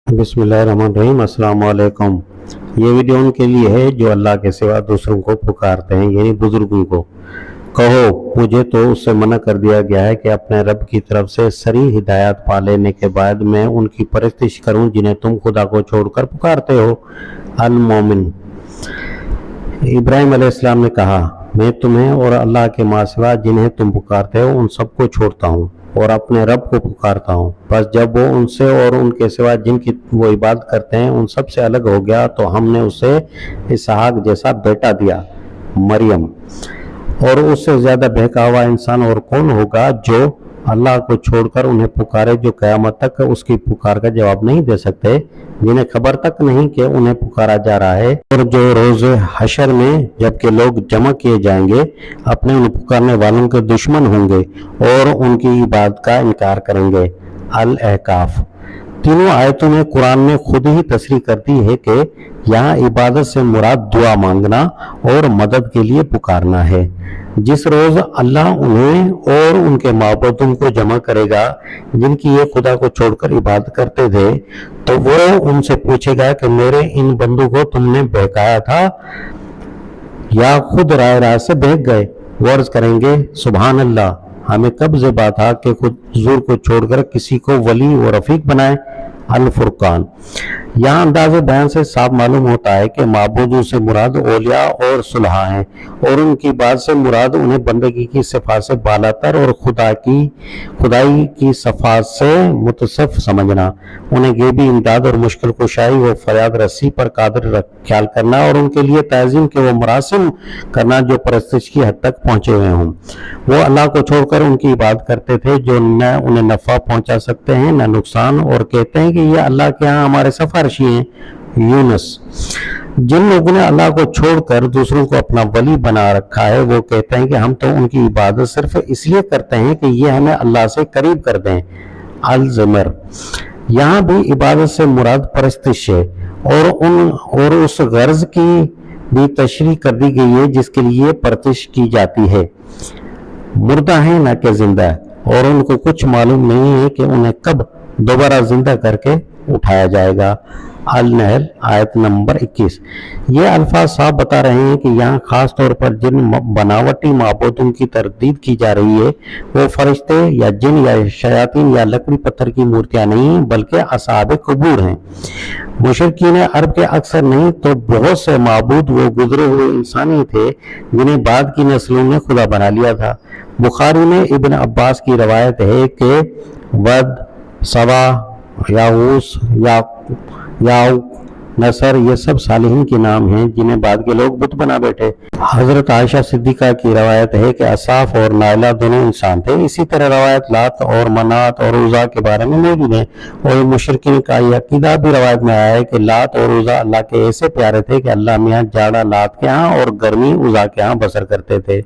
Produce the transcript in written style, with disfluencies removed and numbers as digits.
बिस्मिल्लाहिर्रहमानिर्रहीम। अस्सलाम वालेकुम। ये वीडियो उनके लिए है जो अल्लाह के सिवा दूसरों को पुकारते हैं, यानी बुजुर्गों को। कहो, मुझे तो उससे मना कर दिया गया है कि अपने रब की तरफ से सरी हिदायत पा लेने के बाद मैं उनकी परस्तिश करूं जिन्हें तुम खुदा को छोड़कर पुकारते हो। अल मोमिन। इब्राहिम अलैहिस्सलाम ने कहा, मैं तुम्हें और अल्लाह के मासिवा जिन्हें तुम पुकारते हो उन सबको छोड़ता हूँ और अपने रब को पुकारता हूँ। बस जब वो उनसे और उनके सिवा जिनकी वो इबादत करते हैं उन सब से अलग हो गया तो हमने उसे इसहाक जैसा बेटा दिया, मरियम। और उससे ज्यादा बहका हुआ इंसान और कौन होगा जो अल्लाह को छोड़कर उन्हें पुकारे, जो क़यामत तक उसकी पुकार का जवाब नहीं दे सकते, जिन्हें खबर तक नहीं कि उन्हें पुकारा जा रहा है, और जो रोज हशर में जबकि लोग जमा किए जाएंगे अपने उन पुकारने वालों के दुश्मन होंगे और उनकी इबादत का इनकार करेंगे। अल अहकाफ। तीनों आयतों में कुरान ने खुद ही तस्रीह कर दी है कि यहाँ इबादत से मुराद दुआ मांगना और मदद के लिए पुकारना है। जिस रोज अल्लाह उन्हें और उनके माबूदों को जमा करेगा जिनकी ये खुदा को छोड़कर इबादत करते थे, तो वो उनसे पूछेगा कि मेरे इन बंदों को तुमने बहकाया था या खुद राय राय से बहक गए। वो अर्ज करेंगे, सुभान अल्लाह, हमें कब ज़िबा था कि खुद हुजूर को छोड़कर किसी को वली और रफीक बनाए। अल फुरकान। यहाँ अंदाज़े बयान से साफ मालूम होता है कि माबूदों से मुराद औलिया और सुलहा हैं और उनकी बात से मुराद उन्हें बंदगी की सिफात से बालातर और खुदाई की सिफात से मुतसफ समझना, उन्हें गेबी इमदाद और मुश्किल कुशाई व फरियाद रसी पर कादिर ख्याल करना और उनके लिए ताज़ीम के वो मरासिम करना जो परस्तिश की हद तक पहुँचे हुए हों। वो अल्लाह को छोड़कर उनकी इबादत करते थे जो न उन्हें नफ़ा पहुँचा सकते हैं न नुकसान, और कहते हैं कि ये अल्लाह के यहाँ हमारे सिफारिशी हैं। यूनुस। जिन लोगों ने अल्लाह को छोड़कर दूसरों को अपना वली बना रखा है वो कहते हैं कि हम तो उनकी इबादत सिर्फ इसलिए करते हैं कि ये हमें अल्लाह से करीब कर दें। अल ज़मर। यहाँ भी इबादत से मुराद परस्तिश है और उस गर्ज की भी तशरीह कर दी गई है जिसके लिए परस्तिश की जाती है। मुर्दा है न कि जिंदा, और उनको कुछ मालूम नहीं है कि उन्हें कब दोबारा जिंदा करके उठाया जाएगा। अल नहल आयत नंबर 21। ये अल्फाज साफ बता रहे हैं कि यहाँ खास तौर पर जिन बनावटी माबूदों की तरदीद की जा रही है वो फरिश्ते या जिन या शयातीन या लकड़ी पत्थर की मूर्तियां नहीं बल्कि असहाब कबूर हैं। मुशरिकीन अरब के अक्सर नहीं तो बहुत से माबूद वो गुजरे हुए इंसानी थे जिन्हें बाद की नस्लों ने खुदा बना लिया था। बुखारी में इब्न अब्बास की रवायत है कि वद, सवा, याऊस, याऊक, नसर ये सब सालिहीन के नाम हैं जिन्हें बाद के लोग बुत बना बैठे। हजरत आयशा सिद्दीका की रवायत है कि असाफ और नायला दोनों इंसान थे। इसी तरह रवायत लात और मनात और उज़ा के बारे में मौजूद है और मुशरिकीन का यह अकीदा भी रवायत में आया है कि लात और उज़ा अल्लाह के ऐसे प्यारे थे कि अल्लाह मियाँ जाड़ा लात के यहाँ और गर्मी उज़ा के यहाँ बसर करते थे।